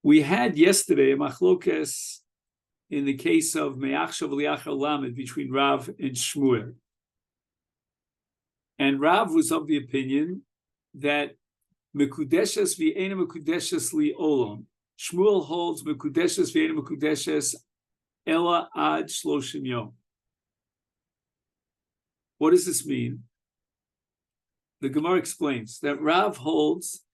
We had yesterday a machlokes in the case of Me'achshav Liachar Lamed between Rav and Shmuel. And Rav was of the opinion that Mekudeshes v'eina Mekudeshes li olam. Shmuel holds Mekudeshes v'eina Mekudeshes ela ad shloshim yom. What does this mean? The Gemara explains that Rav holds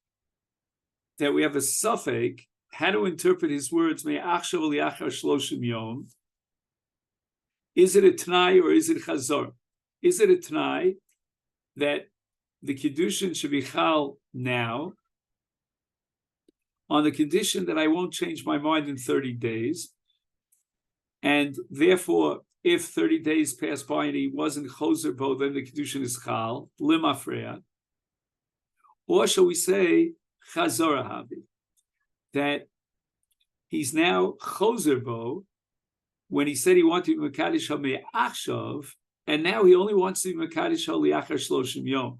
that we have a suffix how to interpret his words, Me'achshav liachar shloshim yom. Is it a t'nai or is it chazor? Is it a t'nai that the Kiddushin should be chal now on the condition that I won't change my mind in 30 days, and therefore, if 30 days pass by and he wasn't choser bo, then the Kiddushin is chal, limafreya? Or shall we say, chazor havi, that he's now choser bo when he said he wanted to be mekadosh ha'me'achshav, and now he only wants to be mekadosh ha'liachar shloshim yom.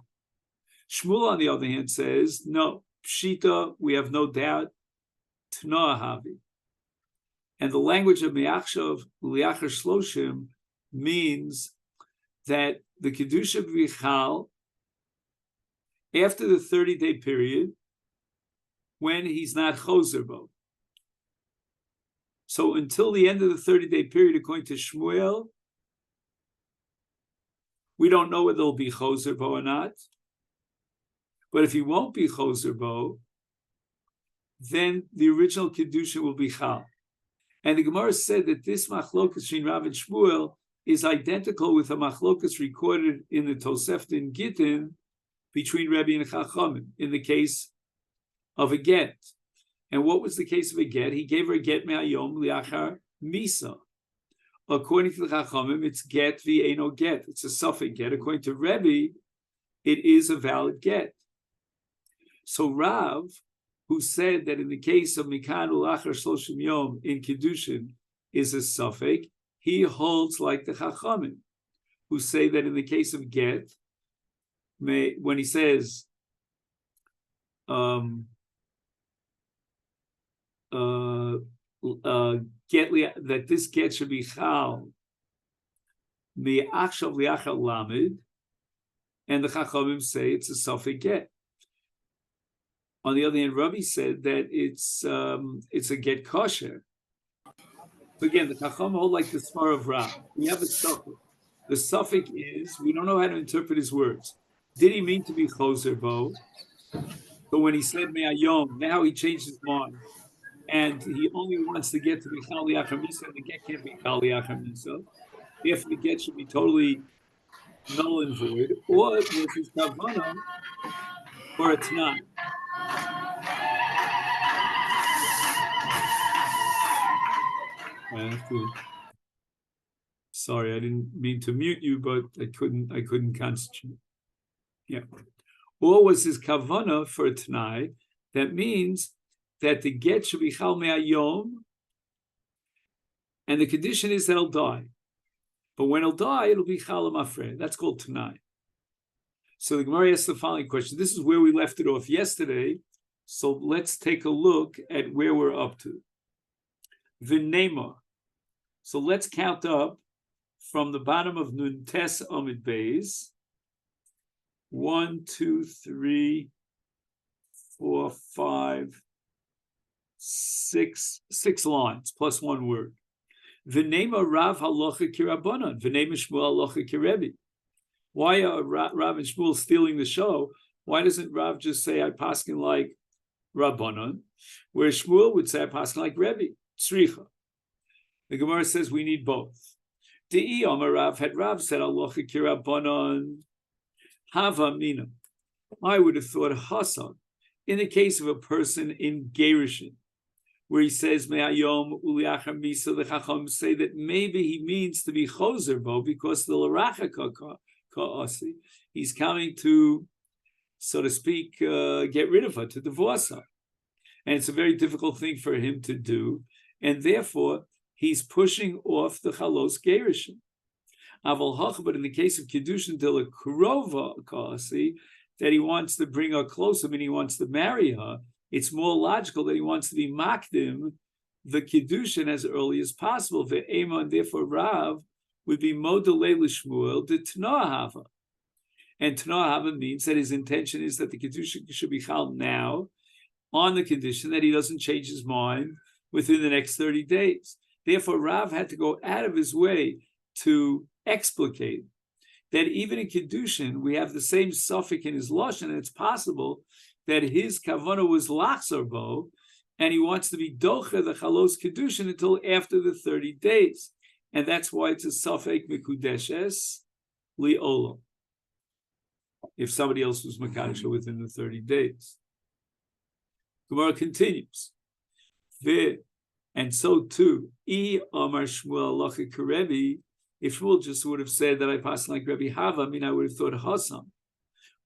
Shmuel, on the other hand, says, no, pshita, we have no doubt, t'noah havi. And the language of me'achshav liachar shloshim means that the Kiddushin v'chal, after the 30-day period, when he's not choser bo. So until the end of the 30-day period, according to Shmuel, we don't know whether he'll be choser bo or not. But if he won't be choser bo, then the original Kiddushin will be chal. And the Gemara said that this machlokas between Rav and Shmuel is identical with a machlokas recorded in the Tosefta in Gittin between Rebbe and Chachamim in the case of a get. And what was the case of a get? He gave her a get me'ayom liachar misa. According to the Chachamim, it's get v'eino get. It's a suffix get. According to Rebbe, it is a valid get. So Rav, who said that in the case of mikan ulachar shloshim yom in Kiddushin is a suffix, he holds like the Chachamim, who say that in the case of get, when he says that this get should be chal me'achshav liachar lamed, and the Chachamim say it's a suffix get. On the other hand, Rabbi said that it's a get kosher. Again, the Chacham hold like the Sfar of Rav. We have a suffix. The suffix is, we don't know how to interpret his words. Did he mean to be choser bo? But when he said me'ayom, now he changed his mind. And he only wants to get to be chal liachar misa, and the get can't be chal liachar misa. If the get should be totally null and void, or if it's kavanah, or it's not. Sorry, I didn't mean to mute you, but I couldn't concentrate. Yeah. Or was his kavanah for a t'nai? That means that the get should be chal me'ayom, and the condition is that he'll die. But when he'll die, it'll be chal mafre. That's called t'nai. So the Gemara asks the following question. This is where we left it off yesterday. So let's take a look at where we're up to. V'nema. So let's count up from the bottom of Nun Tes Amid Beis. 1, 2, 3, 4, 5, 6 lines plus one word. V'nema Rav halacha kirabanan. V'nema Shmuel halacha kirebi. Why are Rav and Shmuel stealing the show? Why doesn't Rav just say I paskin like Rabbanon, where Shmuel would say I paskin like Rebbe? Tzricha. The Gemara says we need both. De'i Amar Rav, had Rav said halacha kirabanan hava mina, I would have thought Hasan in the case of a person in Gerushin, where he says me'ayom uliachar misa, the Chacham say that maybe he means to be choser bo because the l'racha ka'asi, he's coming to, so to speak, get rid of her, to divorce her, and it's a very difficult thing for him to do, and therefore he's pushing off the chalos gerushin. Aval hach, but in the case of Kiddushin till a krova ka'asi, that he wants to bring her closer, I mean he wants to marry her, it's more logical that he wants to be makdim the Kiddushin as early as possible. Ve'ema, and therefore Rav would be modalei l'shmuel de t'noahava. And t'noahava means that his intention is that the Kiddushin should be chal now, on the condition that he doesn't change his mind within the next 30 days. Therefore, Rav had to go out of his way to explicate that even in Kiddushin, we have the same suffix in his lashon, and it's possible that his kavanah was lachzor bo, and he wants to be docher the chalos Kiddushin until after the 30 days. And that's why it's a suffix mikudeshes li'olam, if somebody else was mekadosh within the 30 days. Gemara continues. And so too, Amar Shmuel Halacha Kerebi, if Shmuel just would have said that I pass like Rebbe Hava, I mean, I would have thought Hassam.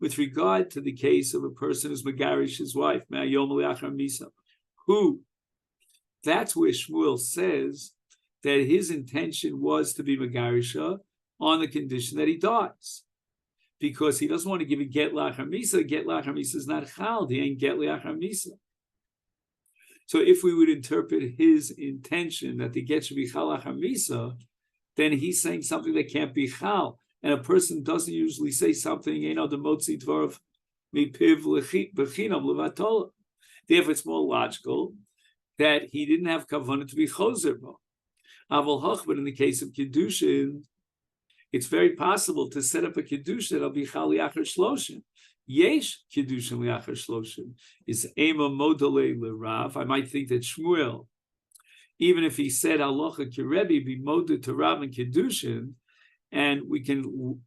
With regard to the case of a person who's megarish his wife, who, that's where Shmuel says that his intention was to be megarisha on the condition that he dies. Because he doesn't want to give a get lachar misa. Get lachar misa is not chal. He ain't get lachar misa. So if we would interpret his intention that the get should be chal lachar misa, then he's saying something that can't be chal. And a person doesn't usually say something, the motzi dvarav mipiv bechinam levatola. Therefore, it's more logical that he didn't have kavanah to be choser bo. Aval hach, but in the case of Kiddushin, it's very possible to set up a Kiddushin that'll be chal liachar shloshim. Yesh Kiddushin liachar shloshim is ema modale l'Rav. I might think that Shmuel, even if he said halacha kirebi, be moded to Rav and Kiddushin, and we can,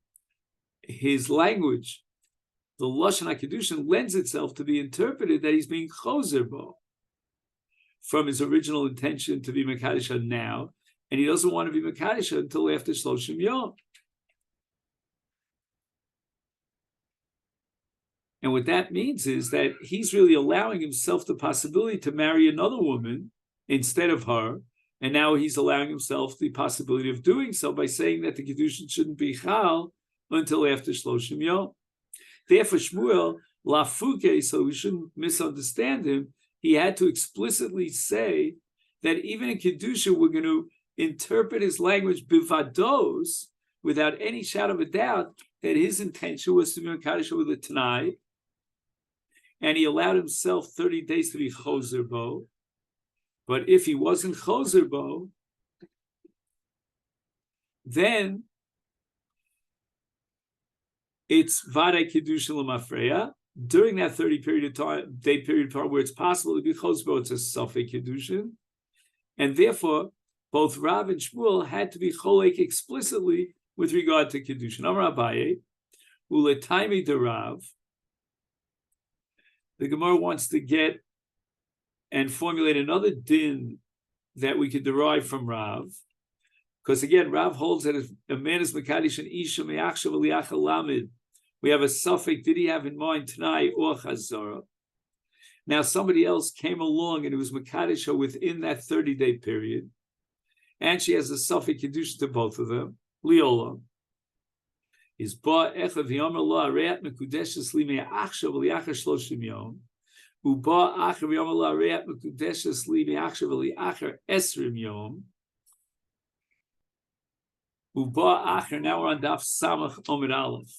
his language, the lashon HaKiddushin lends itself to be interpreted that he's being choser bo from his original intention to be mekadisha now, and he doesn't want to be mekadisha until after shloshim yom. And what that means is that he's really allowing himself the possibility to marry another woman instead of her, and now he's allowing himself the possibility of doing so by saying that the Kiddushin shouldn't be chal until after Shloshim Yom. Therefore, Shmuel, lafuke, so we shouldn't misunderstand him, he had to explicitly say that even in Kiddushin, we're going to interpret his language bivados, without any shadow of a doubt, that his intention was to be mekadosh with a Tanai, and he allowed himself 30 days to be choser bo. But if he wasn't choser bo, then it's vade kiddushin l'mafreya. During that 30 period of time, day period of time where it's possible to be choser bo, it's a safek kiddushin, and therefore both Rav and Shmuel had to be cholek explicitly with regard to kiddushin. Amar Abaye uletaimi de Rav. The Gemara wants to get and formulate another din that we could derive from Rav, because again, Rav holds that if a man is mekadosh and isha me'achshav aliyach lamid, we have a suffix. Did he have in mind Tanai or Chazara? Now somebody else came along and it was mekadosh within that 30-day period, and she has a suffix kedusha to both of them. Liolam is ba echav yomer lo areat mekudeshes li me'achshav aliyach shloshim yom. Uba acher yomer lo areat mekudeshes li me'achshav aliyach esrim yom. Uba acher. Now we're on daf samach omid aleph.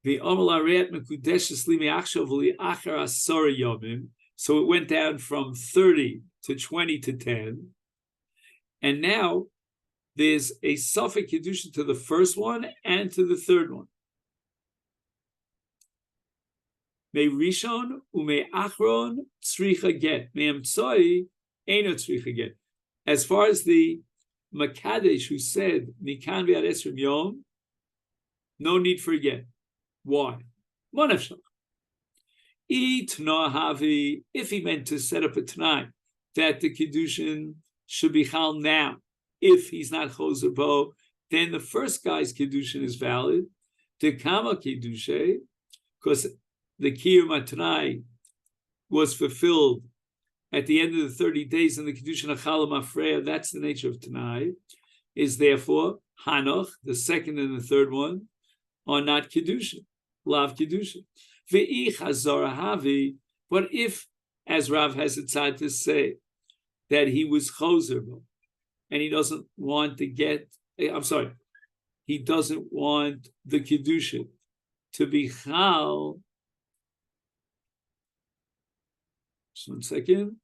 The omer lo areat mekudeshes li me'achshav aliyach asara yomim. So it went down from 30 to 20 to 10, and now there's a suffix Kiddushin to the first one and to the third one. Me Rishon ume Achron tzricha get. Me Emtsoi eino tzricha get. As far as the Makadesh who said Mikan v'ad esrim yom, no need for a get. Why? Monafshach. Havi, if he meant to set up a tonight that the Kiddushin should be chal now. If he's not choser bo, then the first guy's Kiddushin is valid. Dekama Kiddushe, because the Kiyum Atanai was fulfilled at the end of the 30 days, and the Kiddushin Achala Mafreya, that's the nature of Tanai, is therefore Hanoch, the second and the third one, are not Kiddushin. lav Kiddushin. Ve'i chazara havi, but if, as Rav has decided to say, that he was choser bo, and he doesn't want to get, he doesn't want the Kiddushin to be chal. Just 1 second.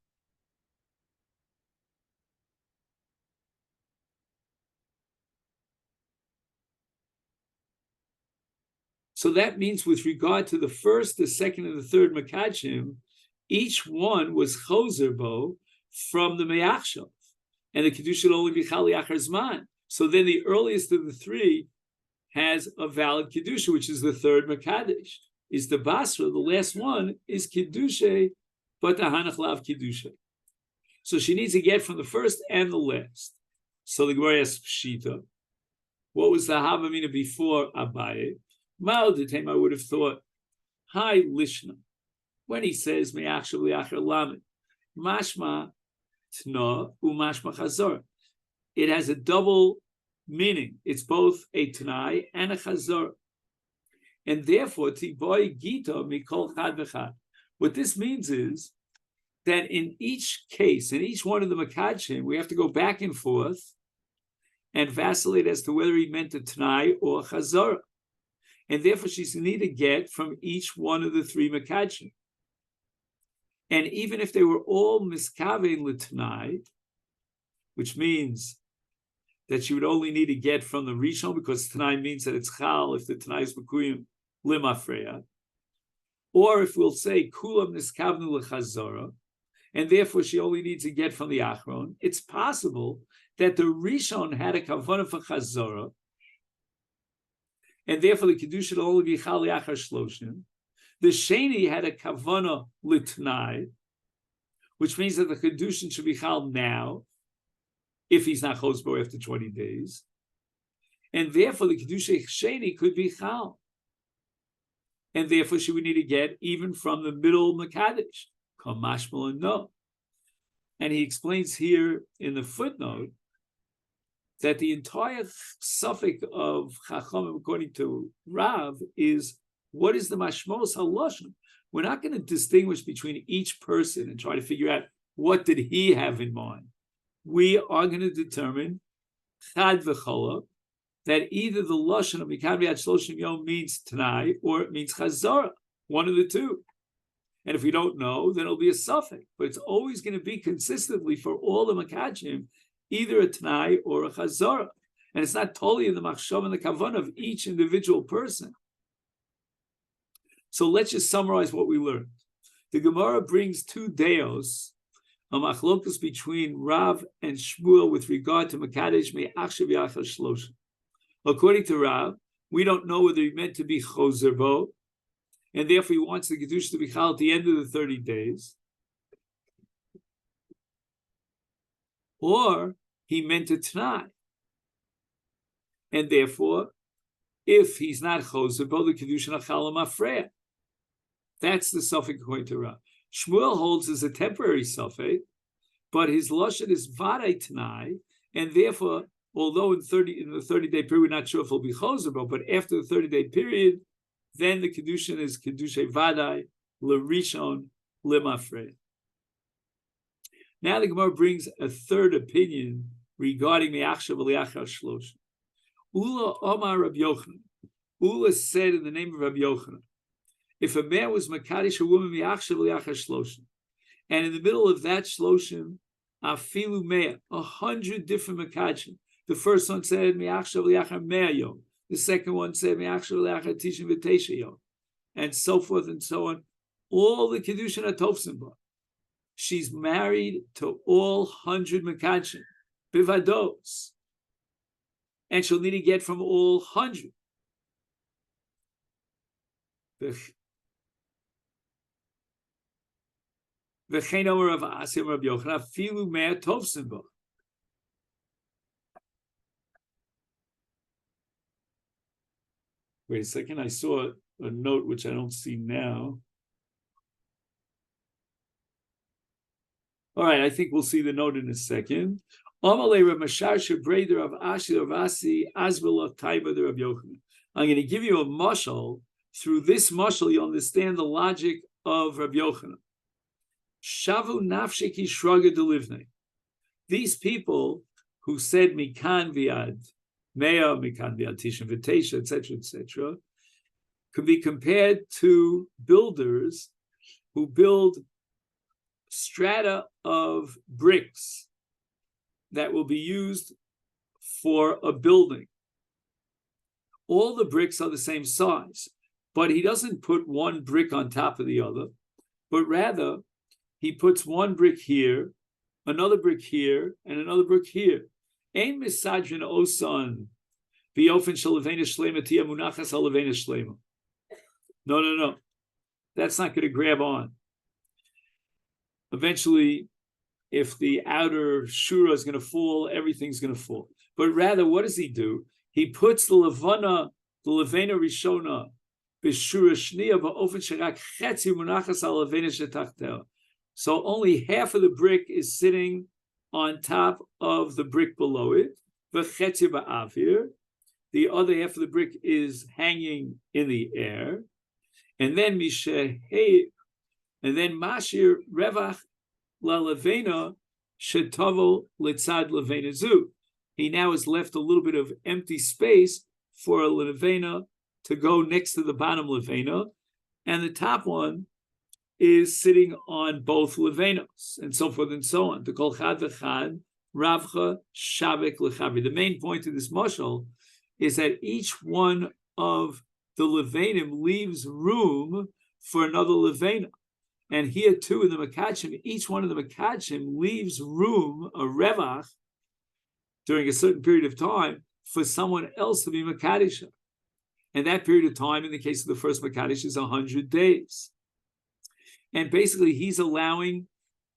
So that means with regard to the first, the second, and the third Makachim, each one was choser bo from the Me'achshav, and the Kiddushin only be chal yachar zman. So then the earliest of the three has a valid Kiddushin, which is the third Makadesh. Is the Basra, the last one, is Kiddushay, but the Hanach Lav Kiddushay. So she needs to get from the first and the last. So the Gemara asks Pshita, what was the Havamina before Abaye? Ma'al I would have thought, hi Lishna, when he says Me'achshav li'achar lamed, mashma tna u'mashma chazor. It has a double meaning. It's both a Tanai and a Chazor. And therefore, Tiboy Gita Mikol Chad V'chad. What this means is that in each case, in each one of the Makadshim, we have to go back and forth and vacillate as to whether he meant a Tanai or a Chazor. And therefore, she's need to get from each one of the three Makadshim. And even if they were all Miskave L'Tanai, which means that she would only need to get from the Rishon, because Tanai means that it's Chal if the Tanai is Mekuyim Limafreya. Or if we'll say Kulam Niskavnu L'Chazora, and therefore she only needs to get from the Achron, it's possible that the Rishon had a Kavanah for Chazora, and therefore the Kiddushin will only be Chal Yachar Shloshim. The Sheni had a Kavanah L'Tnai, which means that the Kiddushin should be Chal now, if he's not chosbo after 20 days. And therefore, the Kiddushin Sheni could be chal. And therefore, she would need to get even from the middle Makadesh. Kol mashmal and no. And he explains here in the footnote that the entire suffix of Chachamim, according to Rav, is what is the mashmos haloshon? We're not going to distinguish between each person and try to figure out what did he have in mind. We are going to determine chad v'chola, that either the lashon of mikad v'yad shloshim yom means tanai or it means chazara, one of the two. And if we don't know, then it'll be a suffix. But it's always going to be consistently for all the makadshim, either a tanai or a chazara. And it's not totally in the machshav and the kavanah of each individual person. So let's just summarize what we learned. The Gemara brings two deos, a machlokus between Rav and Shmuel with regard to Makadesh Me'achshav Yachar Shloshim. According to Rav, we don't know whether he meant to be Choser Bo, and therefore he wants the Kiddushin to be Chal at the end of the 30 days, or he meant a T'nai, and therefore, if he's not Choser Bo, the Kiddushin Achal Mafreya. That's the suffix according to Rav. Shmuel holds as a temporary suffix, but his lashon is varei tanai, and therefore, although in the 30-day period, we're not sure if it'll be choser, but after the 30-day period, then the Kiddushin is Kiddushay Vadai, L'Rishon, L'Mafrei. Now the Gemara brings a third opinion regarding the Achshav V'Liachar Shlosh. Ula Omar Rabbi Yochanan. Ula said in the name of Rabbi Yochanan, if a man was Makadish a woman Mi'achshav V'Liachar Shloshim, and in the middle of that Shloshim, Afilu Mea, 100 different Makadshim. The first one said Mi'achshav V'Liachar Mea Yom. The second one said Mi'achshav V'Liachar Tishin V'Tesha Yom, and so forth and so on. All the Kiddushin Atofsim Ba. She's married to all 100 Makadshim, Bivados, and she'll need to get from all 100. Wait a second, I saw a note which I don't see now. All right, I think we'll see the note in a second. I'm going to give you a mashal Through this mashal, you understand the logic of Rabbi Yochanan. Shavu nafshiki shraga delivnei. These people who said mikan viad mea, mikan viad tisha v'teisha, etc., could be compared to builders who build strata of bricks that will be used for a building. All the bricks are the same size, but he doesn't put one brick on top of the other, but rather he puts one brick here, another brick here, and another brick here. Ein misadrin osan b'ofen shel levena shlema tia munachas al levena shlema. No. That's not going to grab on. Eventually, if the outer shura is going to fall, everything's going to fall. But rather, what does he do? He puts the levena rishona b'shura shniya ba'ofen sherak chetzi munachas al levena shetachteh. So only half of the brick is sitting on top of the brick below it. V'chetzi ba'avir. The other half of the brick is hanging in the air. And then mashir revach la levena shetovel litzad levena zu. He now has left a little bit of empty space for a levena to go next to the bottom levena, and the top one is sitting on both levenos, and so forth and so on. The kol chad v'chad ravcha shavek lechavi. The main point of this mashal is that each one of the levenim leaves room for another levena. And here too in the Makachim, each one of the Makachim leaves room, a revach, during a certain period of time for someone else to be Makadisha. And that period of time, in the case of the first Makadish, is 100 days. And basically he's allowing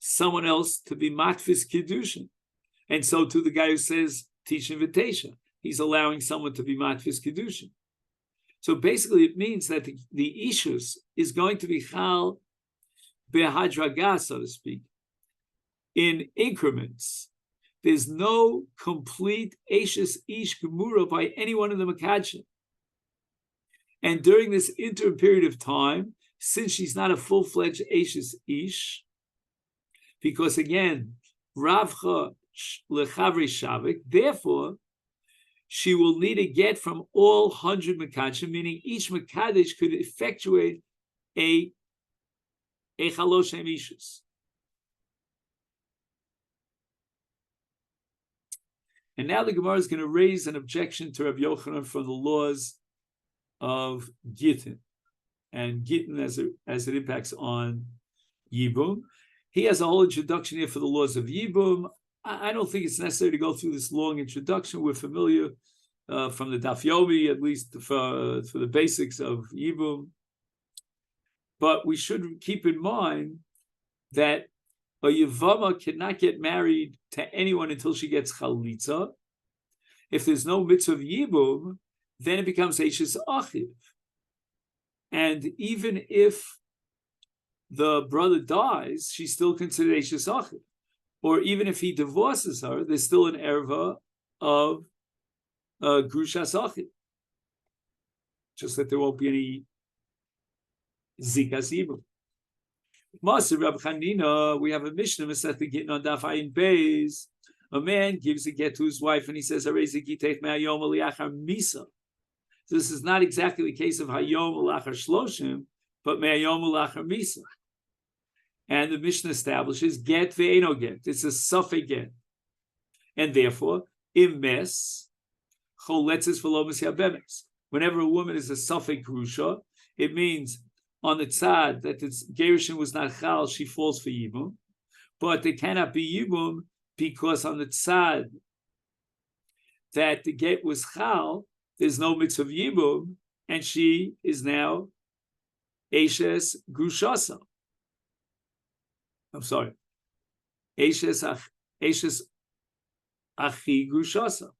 someone else to be Matfis Kiddushin. And so to the guy who says teach invitation, he's allowing someone to be Matfis Kiddushin. So basically, it means that the Ishus is going to be Chal Behadraga, so to speak, in increments. There's no complete Eishes Ish Gemura by anyone in the Makachim. And during this interim period of time, since she's not a full-fledged Eishes Ish, because again, Ravcha Lechavri Shavik, therefore, she will need a get from all 100 Makadshim, meaning each Makadish could effectuate a Chalosh Ishus. And now the Gemara is going to raise an objection to Rabbi Yochanan from the laws of Gittin, and Gittin as it impacts on Yibum. He has a whole introduction here for the laws of Yibum. I don't think it's necessary to go through this long introduction. We're familiar from the Daf Yomi, at least for the basics of Yibum. But we should keep in mind that a Yevama cannot get married to anyone until she gets Chalitza. If there's no mitzvah of Yibum, then it becomes Eishes Achiv. And even if the brother dies, she's still considered Eishes Achiv. Or even if he divorces her, there's still an erva of Grushas Achiv. Just that there won't be any Zikas Yibum. Maser Rab Chanina, we have a Mishnah, Masechet Gittin on Daf Ayin Beis. A man gives a get to his wife and he says, Misa. So this is not exactly the case of Hayom Ulachar Shloshim, but Me'ayom Ulachar Misa. And the Mishnah establishes get ve'eno get. It's a suffix get. And therefore, imes choletzes v'lo misyabemes. Whenever a woman is a suffix grusha, it means on the tzad that the gerushin was not chal, she falls for yibum. But there cannot be yibum because on the tzad that the get was chal, there's no mitzvah of yibum, and she is now Eishes Grushasa. I'm sorry. Eishes Achi Grushasa.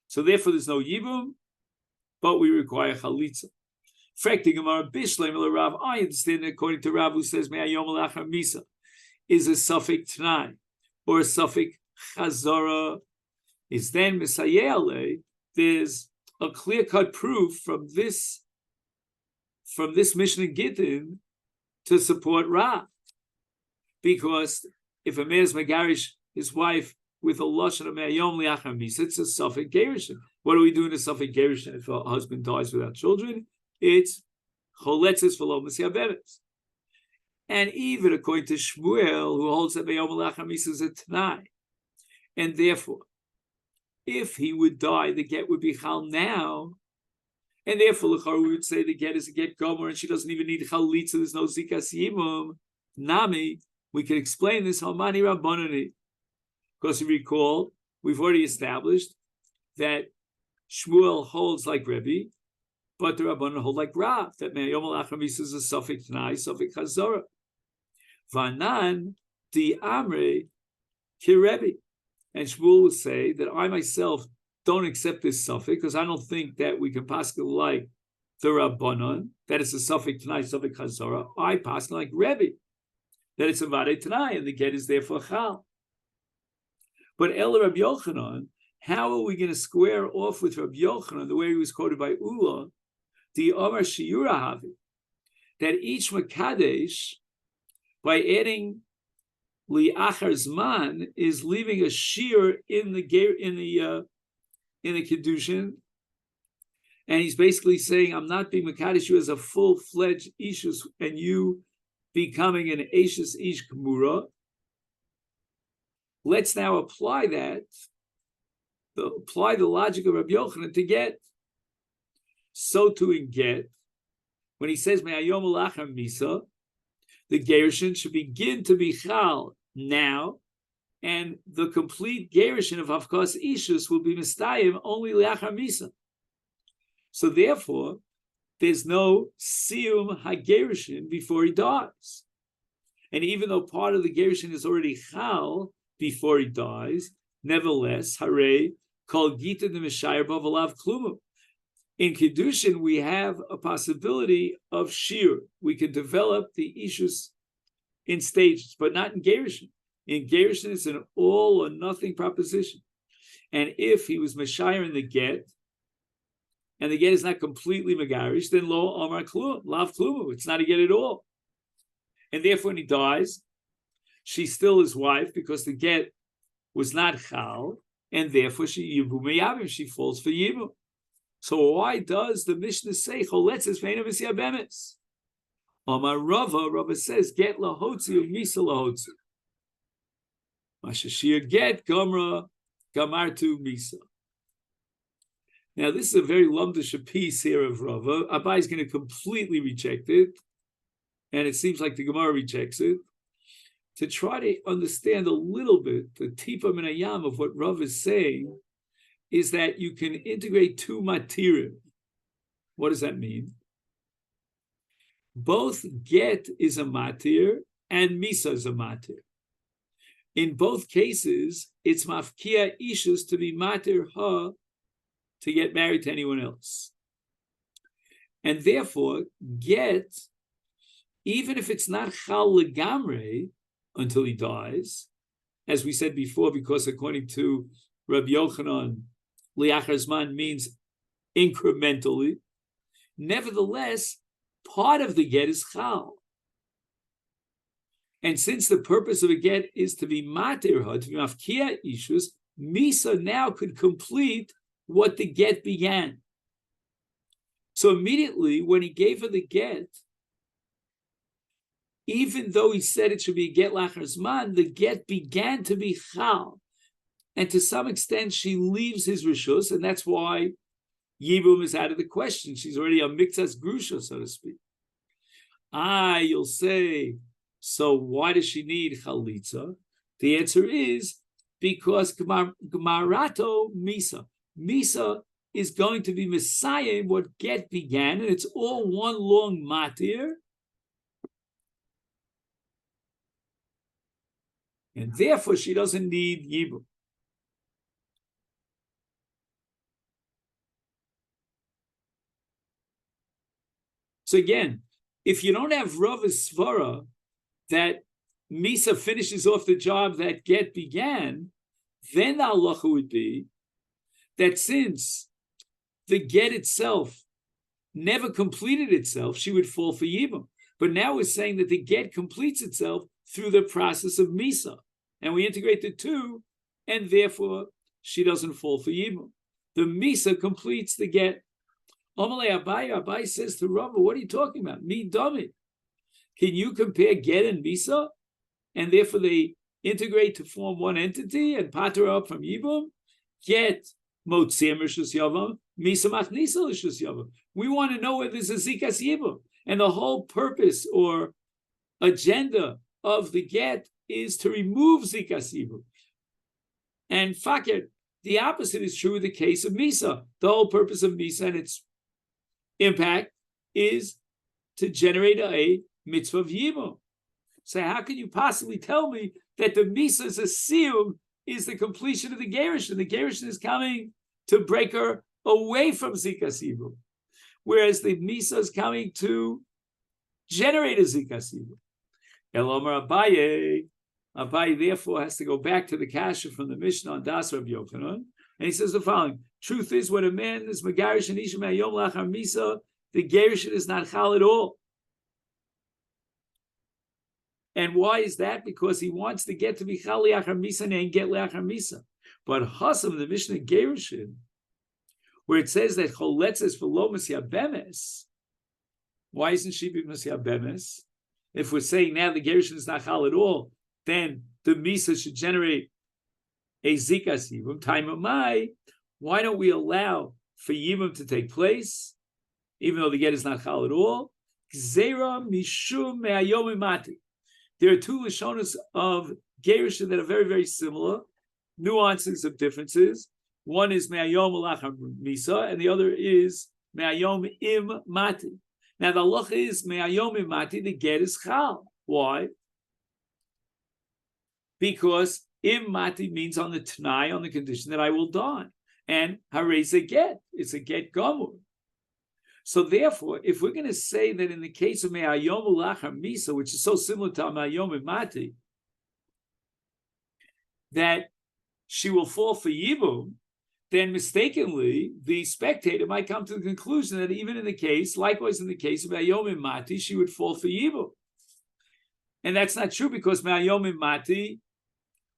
So therefore there's no Yibum, but we require Chalitza. Frekti Gemara Bishleim Rav. I understand that according to Rav, who says Me'ayom Alachar Misa is a suffix Tnai or a suffix Chazara, is then Misayele. There's a clear-cut proof from this from this Mishnah Gittin to support Rav. Because if a man is megarish his wife with a lashon of me'ayom liachar misa, it's a safek gerushin. What do we do in a safek gerushin if a husband dies without children? It's choletzes v'lo mesiaberes. And even according to Shmuel, who holds that me'ayom liachar misa is a t'nai, and therefore, if he would die, the get would be chal now, and therefore we would say the get is a get gomer, and she doesn't even need chalitza. There's no zikas yimum. Nami, we can explain this halmani rabbanani. Because if you recall, we've already established that Shmuel holds like Rebbe, but the Rabbanan hold like Rav, that me'ayom alachar misa is a suffix t'nai, suffix chazorah. Vanan di amre ki Rebbe. And Shmuel will say that I myself don't accept this suffix because I don't think that we can possibly like the Rabbanan, that it's a suffix t'nai, suffix chazorah. I possibly like Rebbe, that it's a vade t'nai, and the get is therefore chal. But El Rabbi Yochanan, how are we going to square off with Rabbi Yochanan, the way he was quoted by Ula, the Omar Shiura Havi, that each Makadesh, by adding Li'achar Zman, is leaving a shear in the Kiddushin, and he's basically saying, I'm not being Makadesh you as a full-fledged Ishus, and you becoming an Eishus Ish Gemura. Let's now apply that, apply the logic of Rabbi Yochanan to get. So to in get, when he says me'ayom alachar misa, the gerushin should begin to be chal now, and the complete gerushin of hafkas ishus will be mistayim only leachar misa. So therefore, there's no siyum hagerushin before he dies. And even though part of the gerushin is already chal before he dies, nevertheless, hare kol gita de mishayir bavalav klumu. In Kiddushin, we have a possibility of shir. We can develop the ishus in stages, but not in gerushin. In gerushin, it's an all or nothing proposition. And if he was mishayir in the get, and the get is not completely megarish, then lo amar klum, lav klumu. It's not a get at all. And therefore, when he dies, she's still his wife because the get was not chal, and therefore she yibu meyavim, she falls for yibu. So why does the Mishnah say choletzes ve'ena v'siabemes? Amar Rava says get lahotzi or misa lahotzi. Mashashir get gamra gamartu misa. Now this is a very lumdish piece here of Rava. Abai is going to completely reject it, and it seems like the Gemara rejects it. To try to understand a little bit the tipa minayam of what Rav is saying is that you can integrate two materia. What does that mean? Both get is a matir and misa is a matir. In both cases, it's mafkia ishus to be matir ha to get married to anyone else. And therefore, get, even if it's not chal legamre until he dies, as we said before, because according to Rabbi Yochanan, liachar zman means incrementally. Nevertheless, part of the get is chal. And since the purpose of a get is to be matir ha, to be mafkia ishus, misa now could complete what the get began. So immediately when he gave her the get, even though he said it should be get lachar zman, the get began to be chal. And to some extent, she leaves his rishus, and that's why Yibum is out of the question. She's already a mikzas grusha, so to speak. You'll say, so why does she need chalitza? The answer is because gemarato misa. Misa is going to be messiah what get began, and it's all one long matir. And therefore, she doesn't need Yibum. So again, if you don't have Rava's svara that Misa finishes off the job that get began, then the halacha would be that since the get itself never completed itself, she would fall for Yibum. But now we're saying that the get completes itself through the process of Misa. And we integrate the two, and therefore she doesn't fall for Yibum. The Misa completes the get. Amalei Abai says to Rava, what are you talking about? Me dummy. Can you compare get and Misa? And therefore they integrate to form one entity and pater up from Yibum? Get Motzir Rishus Yavam, Misa Machnisa Rishus Yavam. We want to know whether there's a Zikas Yibum. And the whole purpose or agenda of the get is to remove Zikas Yibum. And fakir, the opposite is true in the case of Misa. The whole purpose of Misa and its impact is to generate a mitzvah of Yibum. So how can you possibly tell me that the Misa's assume is the completion of the Gerushin? The Gerushin is coming to break her away from Zikas Yibum, whereas the Misa is coming to generate a Zikas Yibum. Elomar Abaye therefore has to go back to the kasha from the Mishnah on Das Rav Yochanan, and he says the following: truth is, when a man is megarish and isha me'ayom lachar Misa, the Gerushin is not chal at all. And why is that? Because he wants to get to be chal le'achar Misa and ain't get le'achar Misa. But Hasam, the Mishnah Gerushin, where it says that choletzes v'lo mesyabemes, why isn't she mesyabemes? If we're saying now the Gerushin is not chal at all, then the Misa should generate a zikas yibum. Time of Mai, why don't we allow for yibum to take place, even though the get is not chal at all? Gzeira mishum me'ayom imati. There are two lashonos of Gerushin that are very, very similar, nuances of differences. One is me'ayom lachar Misa, and the other is me'ayom im mati. Now the halacha is me'ayom im mati, the get is chal. Why? Because im mati means on the t'nai, on the condition that I will die. And harei a get, it's a get gamur. So therefore, if we're going to say that in the case of me'ayom lachar Misa, which is so similar to me'ayom im mati, that she will fall for Yibum, then mistakenly, the spectator might come to the conclusion that even in the case, likewise in the case of me'ayom im mati, she would fall for Yibum. And that's not true, because me'ayom im mati,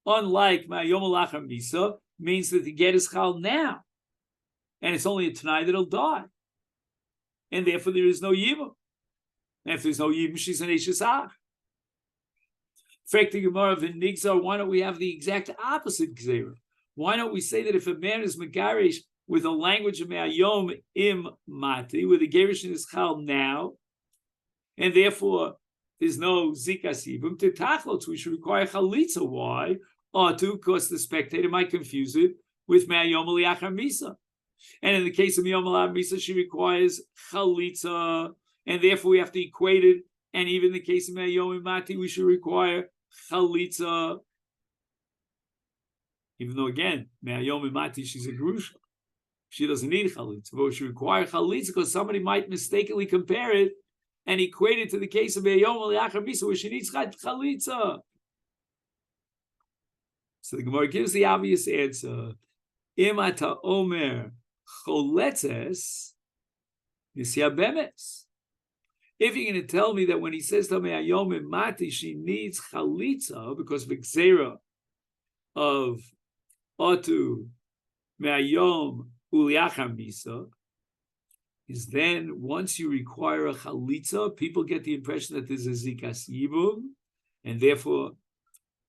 unlike me'ayom lachar Misa, means that the get is chal now. And it's only a t'nai that'll die. And therefore there is no Yibum. And if there's no Yibum, she's an Eishes Ach. Gemara v'nigzar, why don't we have the exact opposite gzeira? Why don't we say that if a man is megarish with the language of me'ayom im mati, where the gerushin is chal now, and therefore there's no zikas yibum, to tachlot, we should require chalitza. Why? Because the spectator might confuse it with me'ayom liachar Misa. And in the case of me'ayom liachar Misa, she requires chalitza, and therefore we have to equate it. And even in the case of me'ayom im mati, we should require chalitza. Even though, again, me'ayom im mati, she's a grusha. She doesn't need chalitza, but she requires chalitza because somebody might mistakenly compare it and equate it to the case of me'ayom liachar Misa, where she needs chalitza. So the Gemara gives the obvious answer. Im ata omer choletzes nisyabemes. If you're going to tell me that when he says to me'ayom im mati, she needs chalitza because of gzeira of otu me'ayom uliachar Misa, is then once you require a chalitza, people get the impression that there's a zikas yibum, and therefore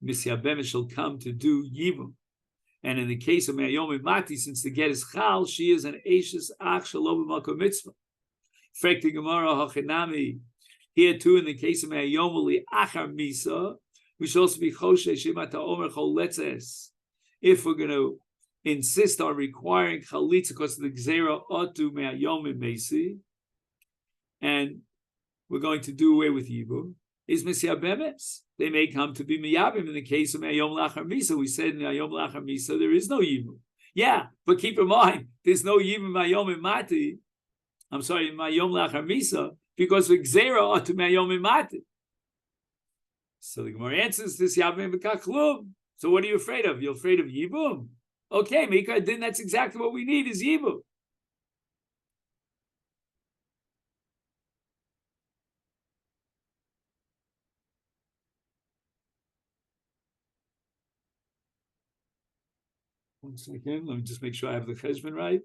misyabemes shall come to do yibum. And in the case of me'ayom im mati, since the get is chal, she is an eishes ach shelo b'makom mitzvah. Frekti Gemara hachinami. Here too, in the case of me'ayom liachar Misa, we should also be choshesh imata omer choletzes. If we're going to insist on requiring chalitza because of the gzeira otu me'ayom im mesi, and we're going to do away with yibum, is misyabemes. They may come to be miyabim in the case of me'ayom lachar Misa. We said in me'ayom lachar Misa there is no yibum. Yeah, but keep in mind there's no yibum me'ayom im mati. I'm sorry, me'ayom lachar Misa, because of gzeira otu me'ayom im mati. So the Gemara answers this yabim v'kachlum. So what are you afraid of? You're afraid of yibum? Okay, Mika, then that's exactly what we need is yibum. 1 second. Let me just make sure I have the cheshbon right.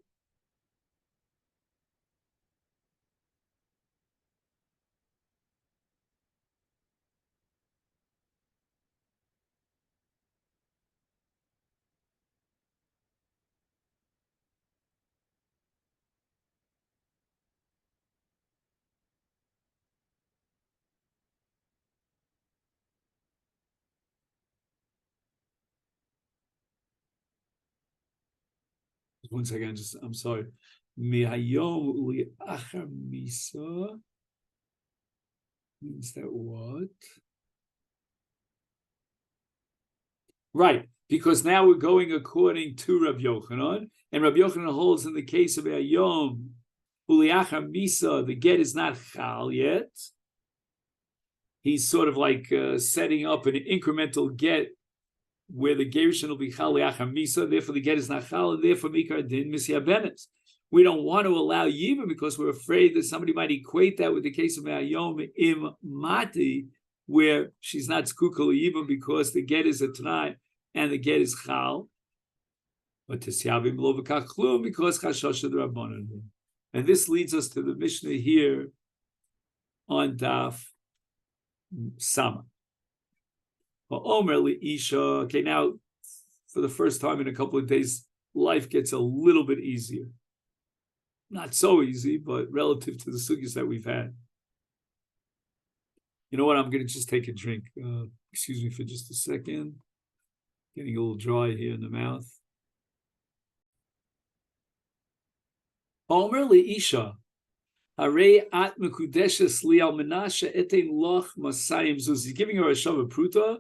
One second, I'm sorry. Mihayom li'achar misa means that what? Right, because now we're going according to Rabbi Yochanan, and Rabbi Yochanan holds in the case of Hayom uli'achar misa, the get is not chal yet. He's sort of like setting up an incremental get where the gerushin will be chal li'achar misa, therefore the get is not chal, and therefore mikar din misyabenes. We don't want to allow yibum because we're afraid that somebody might equate that with the case of Hayom im mati, where she's not zkukah yibum because the get is a t'nai and the get is chal. But tisyavim lo v'kach klum because chashosh the rabbanon. And this leads us to the Mishnah here on Daf Sama. Okay, now for the first time in a couple of days, life gets a little bit easier. Not so easy, but relative to the sugyas that we've had. You know what? I'm going to just take a drink. Excuse me for just a second. Getting a little dry here in the mouth. Omer li isha, harei at mekudeshes li al menashe etein loch masayim zuz. He's giving her a shava pruta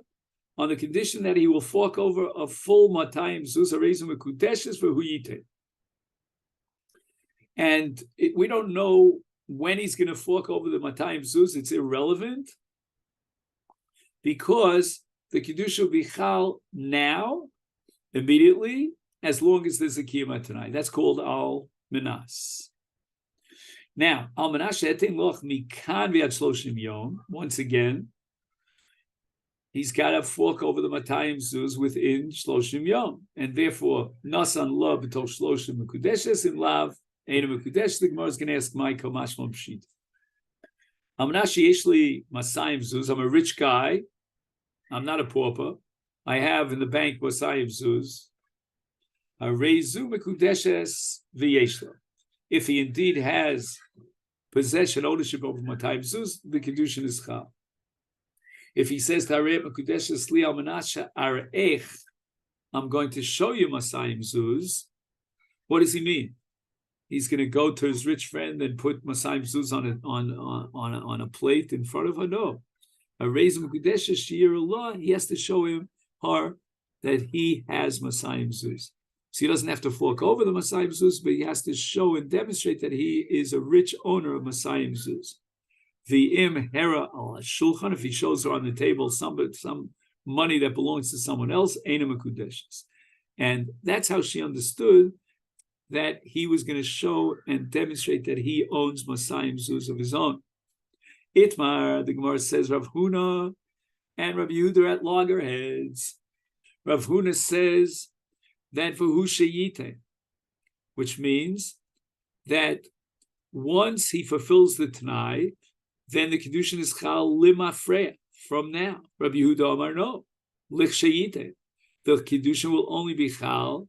on the condition that he will fork over a full matayim zuz harei mekudeshes for huyite. And we don't know when he's going to fork over the matayim zuz. It's irrelevant because the Kiddushin will be chal now, immediately, as long as there's a kiyama tonight. That's called al minas. Now, al minas she'etin loch mikan v'ad shloshim yom. Once again, he's got to fork over the matayim zuz within shloshim yom, and therefore nasan lo b'tol shloshim mekudeshes in lav ein mekudesh. The Gemara is going to ask my kamashmon pshit. Al minas she'yesh li masayim zuz. I'm a rich guy. I'm not a pauper. I have in the bank masayim zuz. If he indeed has possession, ownership over matayim zuz, the Kiddushin is chal. If he says, I'm going to show you masayim zuz, what does he mean? He's going to go to his rich friend and put masayim zuz on a plate in front of her? No. He has to show her that he has masayim zuz. So he doesn't have to fork over the masayim zuz, but he has to show and demonstrate that he is a rich owner of masayim zuz. The im hera al shulchan, if he shows her on the table some money that belongs to someone else, eina mekudeshes. And that's how she understood that he was going to show and demonstrate that he owns masayim zuz of his own. Itmar, the Gemara says, Rav Huna and Rabbi Yehuda are at loggerheads. Rav Huna says that v'hu sheyite, which means that once he fulfills the Tanai, then the Kiddushin is chal limafreya, from now. Rabbi Yehuda Amar no, lich sheyite. The Kiddushin will only be chal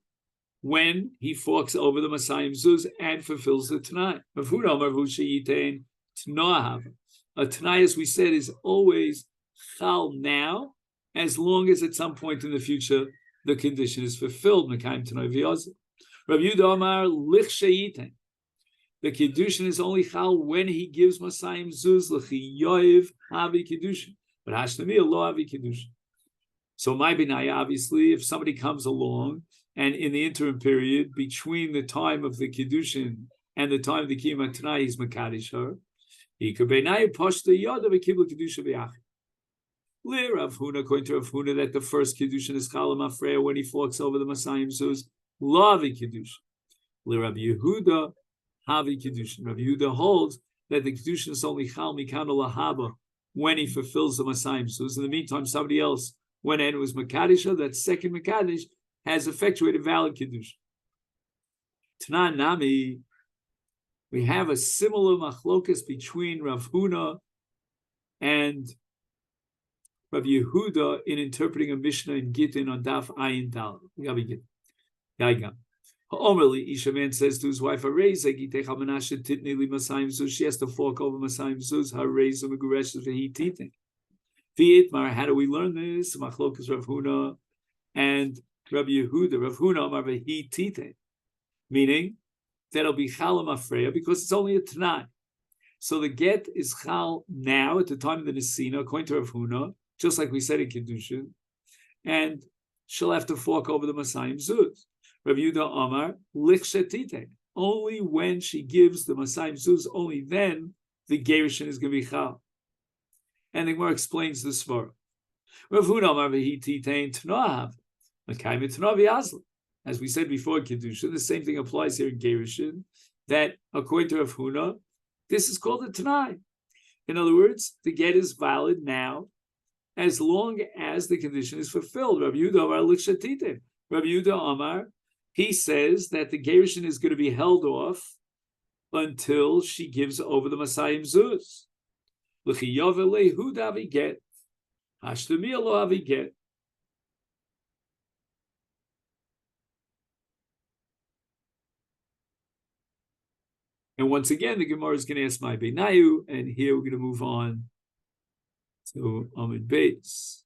when he forks over the masayim zuz and fulfills the Tanai. Rav Huna Amar v'hu sheyite t'noahav. A Tanai, as we said, is always chal now, as long as at some point in the future the condition is fulfilled. Rabbi Yehuda Amar lich sheyiten. The Kiddushin is only chal when he gives masayim zuz l'chiyoiv havi Kiddushin, but hashtami lo havi Kiddushin. So my binaya, obviously, if somebody comes along and in the interim period between the time of the Kiddushin and the time of the kiyama Tanai, he's mekadosh her, he could be now posh the yod of a kibbutz Kiddushin b'yachid. Le Rav Huna, according to Rav Huna, that the first Kiddushin is Chala Mafreya when he forks over the Masayim Zuz, Lavi Kiddushin. Le Rabbi Yehuda, Havi Kiddushin. Rabbi Yehuda holds that the Kiddushin is only Chal Mikana Lahaba when he fulfills the Masayim Zuz. In the meantime, somebody else went in and was Makadisha, that second Makadish, has effectuated valid Kiddushin. Tanan Nami, we have a similar machlokas between Rav Huna and Rav Yehuda in interpreting a Mishnah in Gittin on Daf Ayin Dal. Gaigam. Omerli, Isha man says to his wife, so she has to fork over Masayim Zuz, Hareza Megureshes Vehi Titin. V'itmar, how do we learn this? Machlokas Rav Huna and Rabbi Yehuda. Rav Huna Amar Vehi Titin. Meaning, that'll be Chalam Afreya because it's only a Tanai. So the get is Chal now, at the time of the Nesina, according to Rav Huna, just like we said in Kiddushin, and she'll have to fork over the Masayim Zuz. Rav Yehuda Amar, Lichshetite. Only when she gives the Masayim Zuz, only then the Gerushin is going to be Chal. And the Gemara explains the Svara. Rav Yehuda Amar V'hititain Tnoav, Makayim Tnoav Yazla. As we said before in Kiddushin, the same thing applies here in Gerushin, that according to Rav Huna, this is called a Tanai. In other words, the get is valid now, as long as the condition is fulfilled. Rabbi Yehuda Amar Likshatite. Rabbi Yehuda Amar, he says that the Gerushin is going to be held off until she gives over the Masayim Zuz. L'chiyavele hu davi get. Hashtami lo avi get. And once again, the Gemara is going to ask my Beinayu, and here we're going to move on to Amid Beis.